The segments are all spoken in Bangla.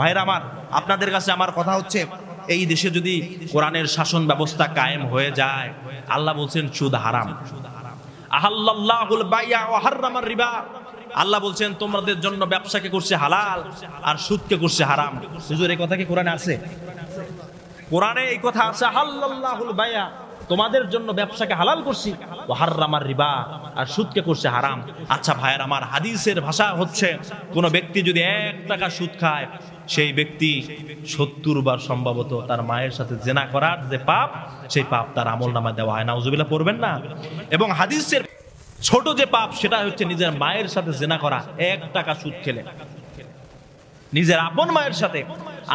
ভাইরা আমার, আপনাদের কাছে আমার কথা হচ্ছে, এই দেশে যদি কোরআনের শাসন ব্যবস্থা কায়েম হয়ে যায়, আল্লাহ বলছেন সুদ হারাম। আহাল্লাল্লাহুল বাই'a ওয়া হাররামার রিবা, আল্লাহ বলছেন তোমাদের জন্য ব্যবসাকে করছে হালাল আর সুদকে করছে হারাম। হুজুর এই কথা কি কোরআনে আছে? কোরআনে এই কথা আছে, আহাল্লাল্লাহুল বাই'a, তোমাদের জন্য ব্যবসাকে হালাল করছি, ওয়া হাররামার রিবা, আর সুদকে করছে হারাম। আচ্ছা ভাইয়ের আমার, হাদিসের ভাষা হচ্ছে কোন ব্যক্তি যদি 1 টাকা সুদ খায়, সেই ব্যক্তি 70 বার সম্ভবত তার মায়ের সাথে জিনা করার যে পাপ, সেই পাপ তার আমলনামায় দেওয়া হয়। নাউজুবিল্লাহ পড়বেন না। এবং হাদিসের ছোট যে পাপ, সেটা হচ্ছে নিজের মায়ের সাথে জিনা করা 1 টাকা সুদ খেলে, নিজের আপন মায়ের সাথে।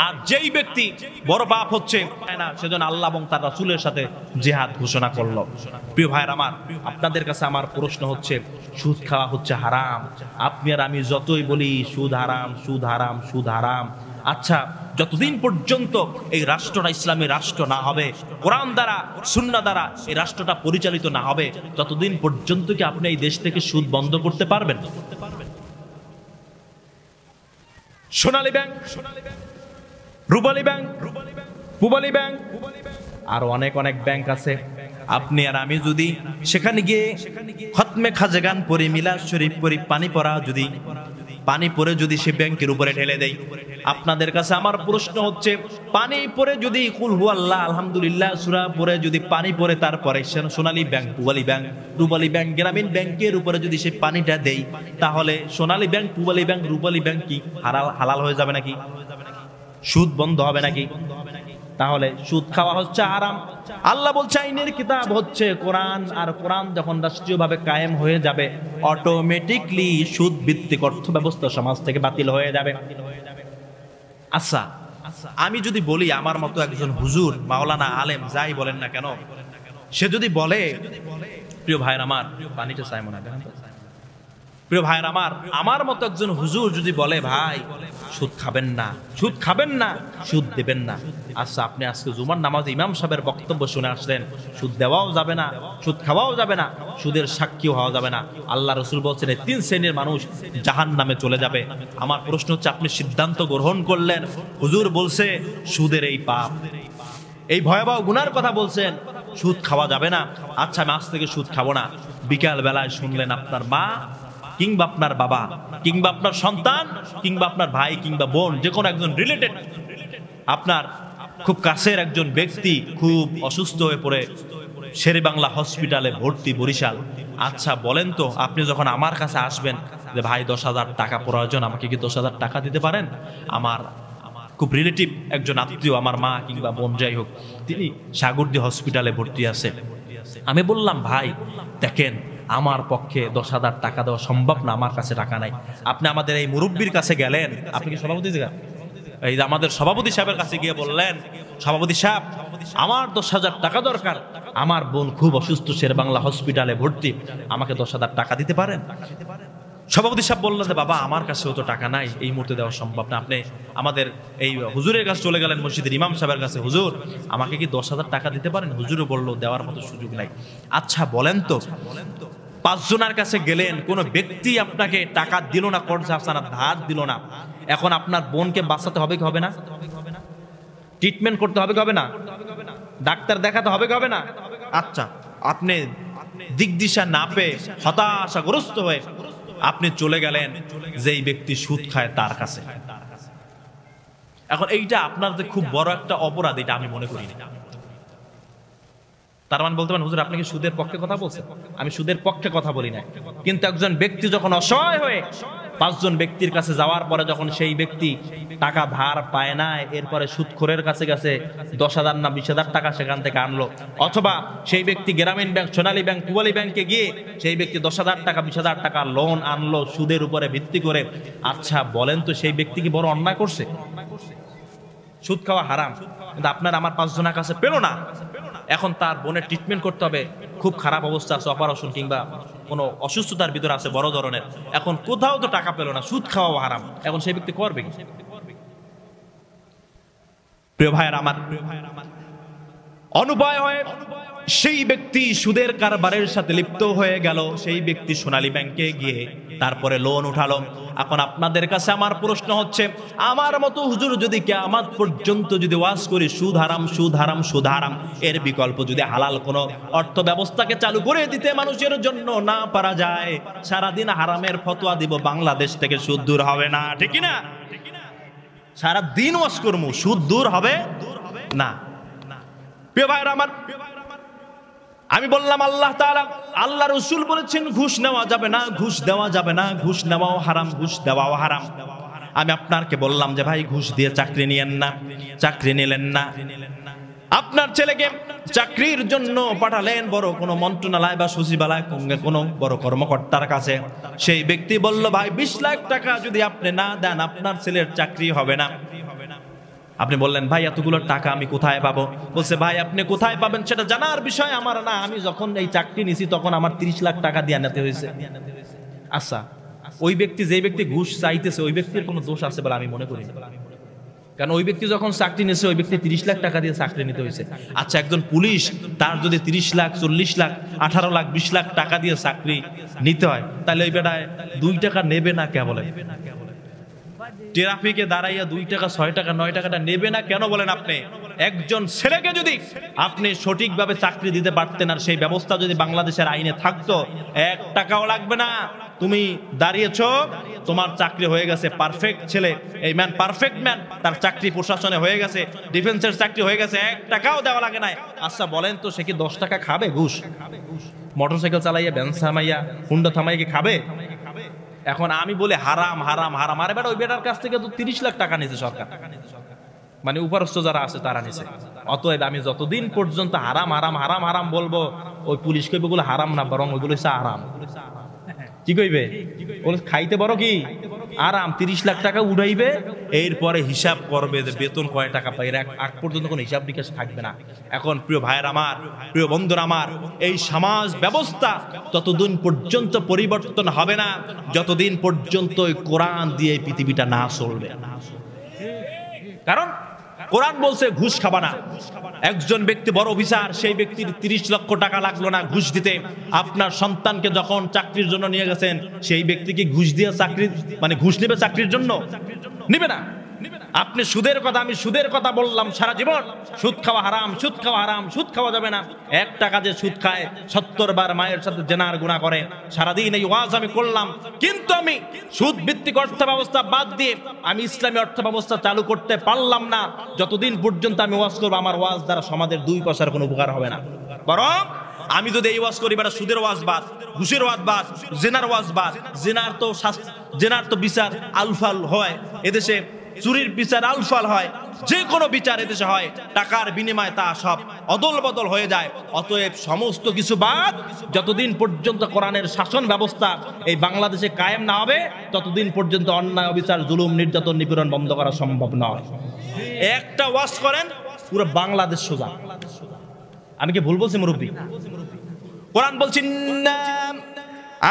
আর যেই ব্যক্তি বড় পাপ হচ্ছে না, সেজন্য আল্লাহ এবং তার রাসূলের সাথে জিহাদ ঘোষণা করলো। প্রিয় ভাইরা আমার, আপনাদের কাছে আমার প্রশ্ন হচ্ছে, সুদ খাওয়া হচ্ছে হারাম। আপনি আর আমি যতই বলি সুদ হারাম, সুদ হারাম, সুদ হারাম, আচ্ছা যতদিন পর্যন্ত এই রাষ্ট্রটা ইসলামী রাষ্ট্র না হবে, কোরআন দ্বারা সুন্নাহ দ্বারা এই রাষ্ট্রটা পরিচালিত না হবে, ততদিন পর্যন্ত কি আপনি এই দেশ থেকে সুদ বন্ধ করতে পারবেন? সোনালী ব্যাংক, রূপালী ব্যাংক, পূবালী ব্যাংক, আরো অনেক অনেক ব্যাংক আছে। আপনি আর আমি যদি সেখানে গিয়ে খতমে খাজগান পড়ি, মিলাদ শরীফ পড়ি, পানি পড়ে যদি সে ব্যাংকের উপরে ঢেলে দেই, আপনাদের কাছে আমার প্রশ্ন হচ্ছে, পানি পড়ে যদি কুল হুয়াল্লাহ আলহামদুলিল্লাহ সূরা পড়ে যদি পানি পড়ে, তারপরে সোনালী ব্যাংক, পূবালী ব্যাংক, রূপালী ব্যাংক, গ্রামীণ ব্যাংকের উপরে যদি সে পানিটা দেই, তাহলে সোনালী ব্যাংক, পূবালী ব্যাংক, রূপালী ব্যাংক কি হালাল হয়ে যাবে নাকি? সুদ বন্ধ হবে নাকি? তাহলে সুদ খাওয়া হচ্ছে হারাম। আল্লাহ বলছে আইনের কিতাব হচ্ছে কোরআন, আর কোরআন যখন রাষ্ট্রীয়ভাবে কায়েম হয়ে যাবে, অটোমেটিকলি সুদ ভিত্তিক অর্থ ব্যবস্থা সমাজ থেকে বাতিল হয়ে যাবে। আচ্ছা, আমি যদি বলি আমার মতো একজন হুজুর, মাওলানা, আলেম, যাই বলেন না কেন, সে যদি বলে, প্রিয় ভাইয়ের আমার, পানিটা চাই মনে হয়, প্রিয় ভাইয়ের আমার মতো একজন হুজুর যদি বলে, ভাই সুদ খাবেন না, সুদ খাবেন না, সুদ দেবেন না। আচ্ছা, আপনি আজকে জুমার নামাজে ইমাম সাহেবের বক্তব্য শুনে আসলেন, সুদ দেওয়াও যাবে না, সুদ খাওয়াও যাবে না, সুদের সাক্ষীও হওয়া যাবে না। আল্লাহ রাসূল বলছেন এই 3 শ্রেণীর মানুষ জাহান্নামে চলে যাবে। আমার প্রশ্ন হচ্ছে, আপনি সিদ্ধান্ত গ্রহণ করলেন, হুজুর বলছে সুদের এই পাপ, এই ভয়াবহ গুনার কথা বলছেন, সুদ খাওয়া যাবে না। আচ্ছা, আমি আজ থেকে সুদ খাবো না। বিকাল বেলায় শুনলেন আপনার মা কিংবা আপনার বাবা কিংবা আপনার সন্তান কিংবা আপনার ভাই কিংবা বোন, যে কোনো একজন রিলেটেড, আপনার খুব কাছের একজন ব্যক্তি খুব অসুস্থ হয়ে পড়ে শেরেবাংলা হসপিটালে ভর্তি, বরিশাল। আচ্ছা বলেন তো, আপনি যখন আমার কাছে আসবেন যে ভাই 10,000 টাকা প্রয়োজন, আমাকে কি 10,000 টাকা দিতে পারেন? আমার খুব রিলেটিভ একজন আত্মীয়, আমার মা কিংবা বোন যাই হোক, তিনি সাগরদী হসপিটালে ভর্তি আছে। আমি বললাম, ভাই দেখেন, আমার পক্ষে 10,000 টাকা দেওয়া সম্ভব না, আমার কাছে টাকা নাই। আপনি আমাদের এই মুরব্বীর কাছে গেলেন, আপনি কি সভাপতি, এই যে আমাদের সভাপতি সাহেবের কাছে গিয়ে বললেন, সভাপতি সাহেব আমার 10,000 টাকা দরকার, আমার বোন খুব অসুস্থ, শেরেবাংলা হসপিটালে ভর্তি, আমাকে 10,000 টাকা দিতে পারেন? সভাপতি সাহেব বললেন যে বাবা আমার কাছেও তো টাকা নাই, এই মুহূর্তে দেওয়া সম্ভব না। আপনি আমাদের এই হুজুরের কাছে চলে গেলেন, মসজিদের ইমাম সাহেবের কাছে, হুজুর আমাকে কি 10,000 টাকা দিতে পারেন? হুজুরও বললো দেওয়ার মতো সুযোগ নাই। আচ্ছা বলেন তো, 5 জনের কাছে গেলেন, কোন ব্যক্তি আপনাকে টাকা দিল না, কর্জ হাসানা ধার দিল না, এখন আপনার বোনকে বাঁচাতে হবে কি হবে না? ট্রিটমেন্ট করতে হবে কি হবে না? ডাক্তার দেখাতে হবে কি হবে না? আচ্ছা, আপনি দিকদিশা না পেয়ে হতাশাগ্রস্ত হয়ে আপনি চলে গেলেন যেই ব্যক্তি সুদ খায় তার কাছে। এখন এইটা আপনার যে খুব বড় একটা অপরাধ, এটা আমি মনে করি না। তার মানে বলতে পারেন, হুজুর আপনি কি সুদের পক্ষে কথা বলছেন? আমি সুদের পক্ষে কথা বলি না, কিন্তু একজন ব্যক্তি যখন অসহায় হয়ে 5 জন ব্যক্তির কাছে যাওয়ার পরে যখন সেই ব্যক্তি টাকা ধার পায় না, এরপরে সুদখোরের কাছে গেছে 10,000 না 20,000 টাকা সেখান থেকে আনলো, অথবা সেই ব্যক্তি গ্রামীণ ব্যাংক, সোনালী ব্যাংক, পূবালী ব্যাংকে গিয়ে সেই ব্যক্তি 10,000 টাকা 20,000 টাকা লোন আনলো সুদের উপরে ভিত্তি করে। আচ্ছা বলেন তো, সেই ব্যক্তি কি বড় অন্যায় করছে? সুদ খাওয়া হারাম, কিন্তু আপনার আমার 5 জনের কাছে পেল না, এখন তার বোনের ট্রিটমেন্ট করতে হবে, খুব খারাপ অবস্থা আছে, অপারেশন কিংবা কোনো অসুস্থতার ভিতরে আছে বড় ধরনের, এখন কোথাও তো টাকা পেল না, সুদ খাওয়া হারাম, এখন সেই ব্যক্তি করবে কি? প্রিয় ভাইয়ের আমার, অনুপায় হয়ে সেই ব্যক্তি সুদের কারবারের সাথে লিপ্ত হয়ে গেল, সেই ব্যক্তি সোনালী ব্যাংকে গিয়ে তারপরে লোন উঠালো। এখন আপনাদের কাছে আমার প্রশ্ন হচ্ছে, আমার মতো হুজুর যদি কিয়ামত পর্যন্ত যদি ওয়াজ করি সুদ হারাম সুদ হারাম সুদ হারাম, এর বিকল্প যদি হালাল কোনো অর্থ ব্যবস্থাকে চালু করে দিতে মানুষের জন্য না পারা যায়, সারাদিন হারামের ফতোয়া দিব, বাংলাদেশ থেকে সুদ দূর হবে না, ঠিক না? সারা দিন ওয়াজ করবো, সুদ দূর হবে না। প্রিয় ভাইরা আমার, আমি বললাম আল্লাহ তাআলা, আল্লাহ রাসূল বলেছেন ঘুষ নেওয়া যাবে না, ঘুষ দেওয়া যাবে না, ঘুষ নেওয়াও হারাম, ঘুষ দেওয়াও হারাম। আমি আপনাকে বললাম যে ভাই ঘুষ দিয়ে চাকরি নিয়েন না, চাকরি নিলেন না, আপনার ছেলেকে চাকরির জন্য পাঠালেন বড় কোনো মন্ত্রণালয় বা সচিবালয় কোনো বড় কর্মকর্তার কাছে, সেই ব্যক্তি বলল ভাই 20 লাখ টাকা যদি আপনি না দেন আপনার ছেলের চাকরি হবে না। আপনি বললেন ভাই এতগুলো টাকা আমি কোথায় পাবো? বলছে ভাই আপনি কোথায় পাবেন সেটা জানার বিষয় আমার না, আমি যখন এই চাকরি নিছি তখন আমার 30 লাখ টাকা দিয়ে আনতে হয়েছে। আচ্ছা, ওই ব্যক্তি যে ব্যক্তি ঘুষ চাইতেছে ওই ব্যক্তির কোনো দোষ আছে বলে আমি মনে করি না, কারণ ওই ব্যক্তি যখন চাকরি নিয়েছে ওই ব্যক্তি 30 লাখ টাকা দিয়ে চাকরি নিতে হয়েছে। আচ্ছা, একজন পুলিশ তার যদি 30 লাখ 40 লাখ 18 লাখ 20 লাখ টাকা দিয়ে চাকরি নিতে হয়, তাহলে ওই বেটায় 2 টাকা নেবে না কে বলেন? ট্রাফিকে দাঁড়াইয়া 2 টাকা 6 টাকা 9 টাকাটা নেবে না কেন বলেন আপনি? একজন ছেলেকে যদি আপনি সঠিকভাবে চাকরি দিতে পারতেন আর সেই ব্যবস্থা যদি বাংলাদেশের আইনে থাকতো, 1 টাকাও লাগবে না, তুমি দাঁড়িয়েছো, তোমার চাকরি হয়ে গেছে, পারফেক্ট ছেলে, এই ম্যান পারফেক্ট ম্যান, তার চাকরি প্রশাসনে হয়ে গেছে, ডিফেন্সের চাকরি হয়ে গেছে, 1 টাকাও দেওয়া লাগে না। আচ্ছা বলেন তো, সে কি 10 টাকা খাবে ঘুষ? মোটরসাইকেল চালাইয়া ভ্যান থামাইয়া হুন্ডা থামাইয়া কি খাবে? এখন আমি বলি হারাম হারাম হারাম, আরে বেটা ওই বেটার কাছ থেকে তো 30 লাখ টাকা নিয়েছে সরকার, মানে উপরস্থ যারা আছে তারা নিছে। অতএব আমি যতদিন পর্যন্ত হারাম হারাম হারাম হারাম বলবো, ওই পুলিশ কইবে ওগুলো হারাম না, বরং ওইগুলো হচ্ছে আরাম। কি কইবে? খাইতে বড় কি আরাম। 30 লাখ টাকা উড়াইবে, এরপরে হিসাব করবে যে বেতন কয় টাকা পাই, আগ পর্যন্ত কোনো হিসাব নিকাশ থাকবে না। এখন প্রিয় ভাইয়ের আমার, প্রিয় বন্ধুরা আমার, এই সমাজ ব্যবস্থা ততদিন পর্যন্ত পরিবর্তন হবে না যতদিন পর্যন্ত ওই কোরআন দিয়ে পৃথিবীটা না চলবে। কারণ কোরআন বলছে ঘুষ খাবা না। একজন ব্যক্তি বড় অফিসার, সেই ব্যক্তির 30 লক্ষ টাকা লাগলো না ঘুষ দিতে। আপনার সন্তানকে যখন চাকরির জন্য নিয়ে গেছেন, সেই ব্যক্তি কি ঘুষ দিয়ে চাকরি মানে ঘুষ নেবে চাকরির জন্য? নিবে না। আপনি সুদের কথা, আমি সুদের কথা বললাম সারা জীবন, সুদ খাওয়া হারাম, সুদ খাওয়া হারাম, সুদ খাওয়া যাবে না। 1 টাকা যে সুদ খায় 70 বার মায়ের সাথে জেনার গুনাহ করে। সারাদিন এই ওয়াজ আমি করলাম, কিন্তু আমি সুদ ভিত্তিক অর্থ ব্যবস্থা বাদ দিয়ে আমি ইসলামী অর্থ ব্যবস্থা চালু করতে পারলাম না। যতদিন পর্যন্ত আমি ওয়াজ করবো, আমার ওয়াজ দ্বারা সমাজের 2 পয়সার কোনো উপকার হবে না। বরং আমি যদি এই ওয়াজ করি, বেটা সুদের ওয়াজ বাদ, ঘুষের ওয়াজ বাদ, জেনার ওয়াজ বাদ, জেনার তো বিচার আলফাল হয় এদেশে, চুরির বিচার আলফাল হয়, যে কোনো বিচার এদেশে হয়, টাকার বিনিময়ে তা সব অদল বদল হয়ে যায়। অতএব সমস্ত কিছু বাদ, যতদিন পর্যন্ত কোরআনের শাসন ব্যবস্থা এই বাংলাদেশে কায়েম না হবে, ততদিন পর্যন্ত অন্যায় অবিচার জুলুম নির্যাতন নিপীড়ন বন্ধ করা সম্ভব নয়। একটা ওয়াজ করেন পুরো বাংলাদেশ সোজা। আমি কি ভুল বলছি মুরব্বী? কোরআন বলছেন না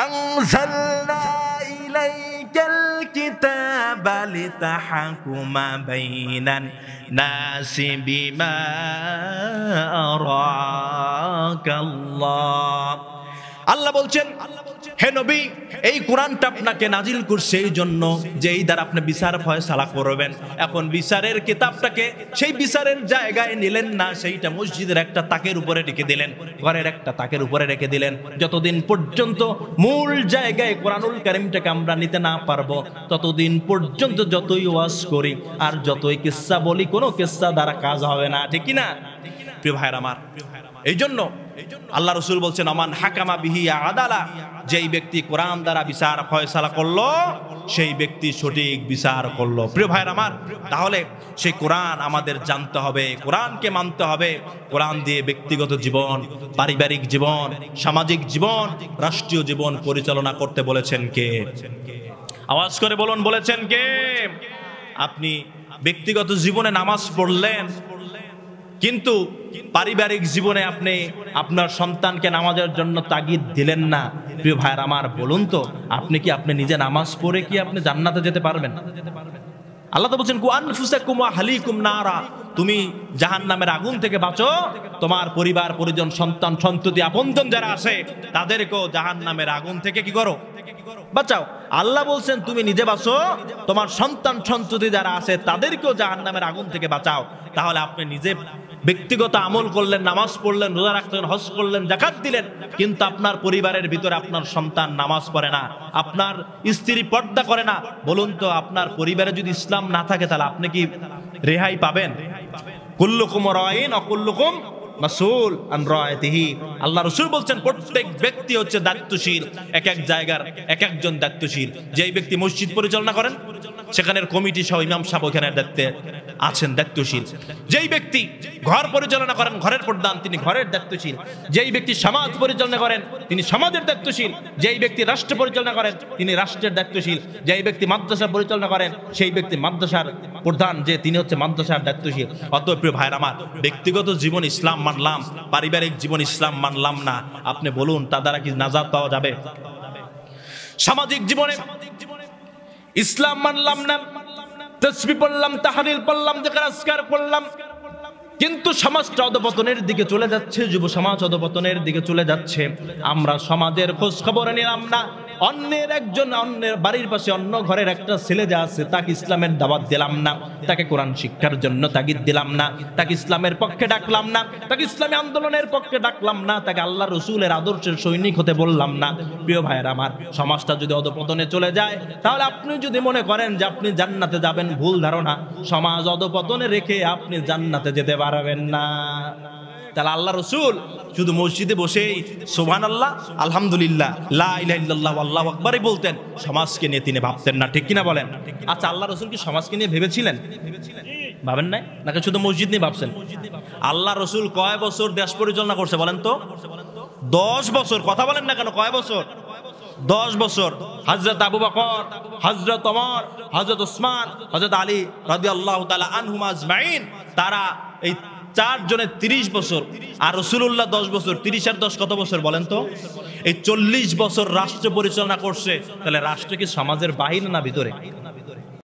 আনজালনা ইলাইকাল কিতাবা লিতাহকুমা বাইনান নাসি বিমা আরাকাল্লাহ। আল্লাহ বলছেন, হে নবী, এই কোরআনটা আপনাকে নাজিল করছে এই জন্য যে এই দ্বারা আপনি বিচার ফয়সালা করবেন। এখন বিচারের কিতাবটাকে সেই বিচারের জায়গায় নিলেন না, সেইটা মসজিদের একটা তাকের উপরে রেখে দিলেন, ঘরের একটা তাকের উপরে রেখে দিলেন। যতদিন পর্যন্ত মূল জায়গায় কোরআনুল কারীমটাকে আমরা নিতে না পারবো, ততদিন পর্যন্ত যতই ওয়াজ করি আর যতই কিস্সা বলি, কোনো কিস্সা দ্বারা কাজ হবে না, ঠিক কি না প্রিয় ভাইরা আমার? এই জন্য আল্লাহ রাসূল বলছেন, আমান হাকামা বিহি আদালা, যেই ব্যক্তি কোরআন দ্বারা বিচার ফয়সালা করলো সেই ব্যক্তি সঠিক বিচার করলো। প্রিয় ভাইরা আমার, তাহলে সেই কোরআন আমাদের জানতে হবে, কোরআনকে মানতে হবে। কোরআন দিয়ে ব্যক্তিগত জীবন, পারিবারিক জীবন, সামাজিক জীবন, রাষ্ট্রীয় জীবন পরিচালনা করতে বলেছেন কে? আওয়াজ করে বলুন, বলেছেন কে? আপনি ব্যক্তিগত জীবনে নামাজ পড়লেন, কিন্তু পারিবারিক জীবনে আপনি আপনার সন্তানকে নামাজের জন্য তাগিদ দিলেন না। প্রিয় ভাইয়ের আমার, বলুন তো, আপনি কি আপনি নিজে নামাজ পড়ে কি আপনি জান্নাতে যেতে পারবেন? আল্লাহ তো বলছেন, কু আনফুসাকুম ওয়া আহলিকুম নারা, তুমি জাহান্নামের আগুন থেকে বাঁচো, তোমার পরিবার পরিজন সন্তান সন্ততি আপনজন যারা আছে তাদেরকেও জাহান্নামের আগুন থেকে কি করো, বাঁচাও। আল্লাহ বলছেন তুমি নিজে বাঁচো, তোমার সন্তান সন্ততি যারা আছে তাদেরকেও জাহান্নামের আগুন থেকে বাঁচাও। তাহলে আপনি নিজে ব্যক্তিগত আমল করলেন, নামাজ পড়লেন, রোজা রাখলেন, হজ করলেন, যাকাত দিলেন, কিন্তু আপনার পরিবারের ভিতরে আপনার সন্তান নামাজ পড়ে না, আপনার স্ত্রী পর্দা করে না, বলুন তো আপনার পরিবারে যদি ইসলাম না থাকে তাহলে আপনি কি রেহাই পাবেন? কুল্লুকুম রাইন ওয়া কুল্লুকুম মাসউল আন রায়াতিহি। আল্লাহ রাসূল বলছেন প্রত্যেক ব্যক্তি হচ্ছে দায়িত্বশীল, এক এক জায়গার এক একজন দায়িত্বশীল। যেই ব্যক্তি মসজিদ পরিচালনা করেন সেখানের কমিটি সহ ইমাম সাহেব ওখানের দায়িত্বে আছেন, দায়িত্বশীল। যেই ব্যক্তি ঘর পরিচালনা করেন, ঘরের প্রধান, তিনি ঘরের দায়িত্বশীল। যেই ব্যক্তি সমাজ পরিচালনা করেন তিনি সমাজের দায়িত্বশীল। যেই ব্যক্তি রাষ্ট্র পরিচালনা করেন তিনি রাষ্ট্রের দায়িত্বশীল। যেই ব্যক্তি মাদ্রাসা পরিচালনা করেন সেই ব্যক্তি মাদ্রাসার প্রধান, যে তিনি হচ্ছে মাদ্রাসার দায়িত্বশীল। অতএব প্রিয় ভাইরা আমার, ব্যক্তিগত জীবন ইসলাম মানলাম, পারিবারিক জীবন ইসলাম মানলাম না, আপনি বলুন তা দ্বারা কি নাজাত পাওয়া যাবে? সামাজিক জীবনে ইসলাম মানলাম না, তাসবিহ পড়লাম, তাহলিল পড়লাম, জিকির আজকার করলাম, কিন্তু সমাজটা অধপতনের দিকে চলে যাচ্ছে, যুব সমাজ অধপতনের দিকে চলে যাচ্ছে। আমরা সমাজের খোঁজ খবর নিলাম না, অন্যের একজন অন্যের বাড়ির পাশে অন্য ঘরের একটা ছেলে যা আছে তাকে ইসলামের দাওয়াত দিলাম না, তাকে কোরআন শিক্ষার জন্য তাগিদ দিলাম না, তাকে ইসলামের পক্ষে ডাকলাম না, তাকে ইসলামী আন্দোলনের পক্ষে ডাকলাম না, তাকে আল্লাহ রসুলের আদর্শের সৈনিক হতে বললাম না। প্রিয় ভাইয়েরা আমার, সমাজটা যদি অধপতনে চলে যায় তাহলে আপনি যদি মনে করেন যে আপনি জান্নাতে যাবেন, ভুল ধারণা। সমাজ অধপতনে রেখে আপনি জান্নাতে যেতে পারবেন না। তাহলে আল্লাহ রসুল শুধু মসজিদে বসেই সুবহানাল্লাহ, আলহামদুলিল্লাহ, লা ইলাহা ইল্লাল্লাহ, আল্লাহু আকবার বলতেন, সমাজকে নিয়ে তিনি ভাবতেন না, ঠিক কিনা বলেন? আচ্ছা, আল্লাহ রসুল কি সমাজকে নিয়ে ভেবেছিলেন? ভাবেন নাই, নাকি শুধু মসজিদ নিয়ে ভাবছেন? আল্লাহ রসুল কয় বছর দেশ পরিচালনা করছে বলেন তো? 10 বছর। কথা বলেন না কেন? কয় বছর? 10 বছর। হযরত আবু বকর, হযরত ওমর, হযরত উসমান, হযরত আলী রাদিয়াল্লাহু তাআলা আনহুম আজমাইন, তারা এই 4 জনের 30 বছর, আর রাসূলুল্লাহ 10 বছর। 30 আর 10 কত বছর বলেন তো? এই 40 বছর রাষ্ট্র পরিচালনা করছে। তাহলে রাষ্ট্র কি সমাজের বাহিরে না ভিতরে?